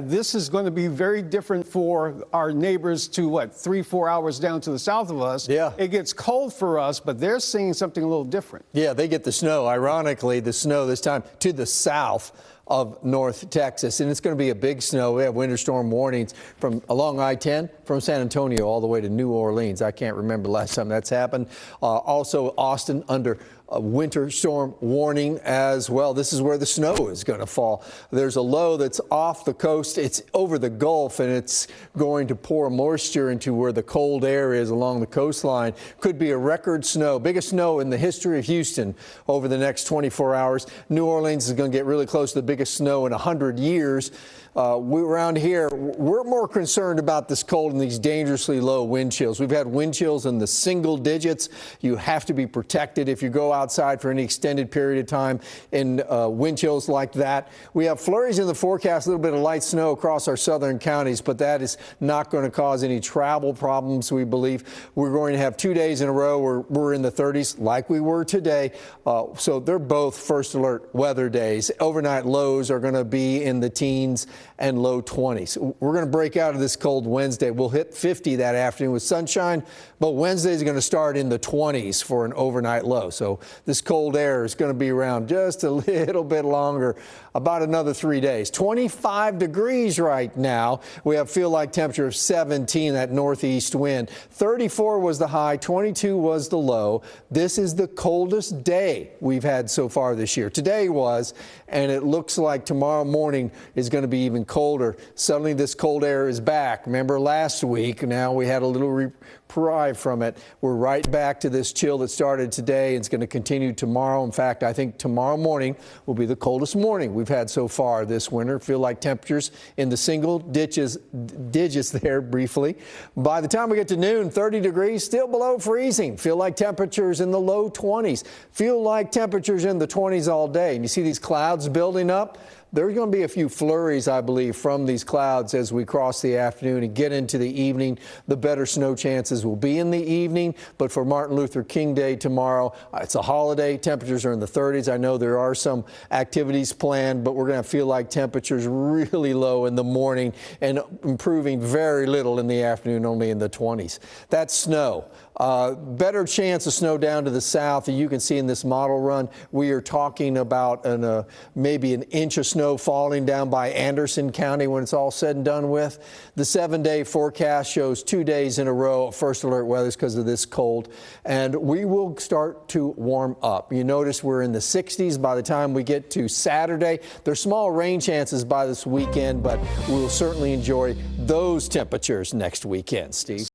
this is going to be very different for our neighbors to, what, 3-4 hours down to the south of us. Yeah. It gets cold for us, but they're seeing something a little different. Yeah, they get the snow. Ironically, the snow this time to the south of North Texas, and it's going to be a big snow. We have winter storm warnings from along I-10 from San Antonio all the way to New Orleans. I can't remember the last time that's happened. Also, Austin under a winter storm warning as well. This is where the snow is going to fall. There's a low that's off the coast. It's over the Gulf, and it's going to pour moisture into where the cold air is along the coastline. Could be a record snow, biggest snow in the history of Houston over the next 24 hours. New Orleans is going to get really close to the biggest snow in 100 years. Around here, we're more concerned about this cold and these dangerously low wind chills. We've had wind chills in the single digits. You have to be protected if you go outside for any extended period of time in wind chills like that. We have flurries in the forecast, a little bit of light snow across our southern counties, but that is not going to cause any travel problems, we believe. We're going to have 2 days in a row where we're in the 30s like we were today. So they're both first alert weather days. Overnight lows are going to be in the teens and low 20s. We're going to break out of this cold Wednesday. We'll hit 50 that afternoon with sunshine, but Wednesday is going to start in the 20s for an overnight low. So this cold air is going to be around just a little bit longer, about another 3 days. 25 degrees right now. We have feel-like temperature of 17, that northeast wind. 34 was the high, 22 was the low. This is the coldest day we've had so far this year. Today was, and it looks like tomorrow morning is going to be even colder. Suddenly this cold air is back. Remember last week, now we had a little reprieve from it. We're right back to this chill that started today and it's going to continue tomorrow. In fact, I think tomorrow morning will be the coldest morning we've had so far this winter. Feel like temperatures in the single digits there briefly. By the time we get to noon, 30 degrees, still below freezing. Feel like temperatures in the low 20s. Feel like temperatures in the 20s all day. And you see these clouds building up. There's going to be a few flurries, I believe, from these clouds as we cross the afternoon and get into the evening. The better snow chances will be in the evening. But for Martin Luther King Day tomorrow, it's a holiday. Temperatures are in the 30s. I know there are some activities planned, but we're going to feel like temperatures really low in the morning and improving very little in the afternoon, only in the 20s. That's snow. Better chance of snow down to the south. You can see in this model run, we are talking about maybe an inch of snow falling down by Anderson County when it's all said and done with. The 7-day forecast shows 2 days in a row of first alert weather because of this cold, and we will start to warm up. You notice we're in the 60s by the time we get to Saturday. There's small rain chances by this weekend, but we'll certainly enjoy those temperatures next weekend, Steve.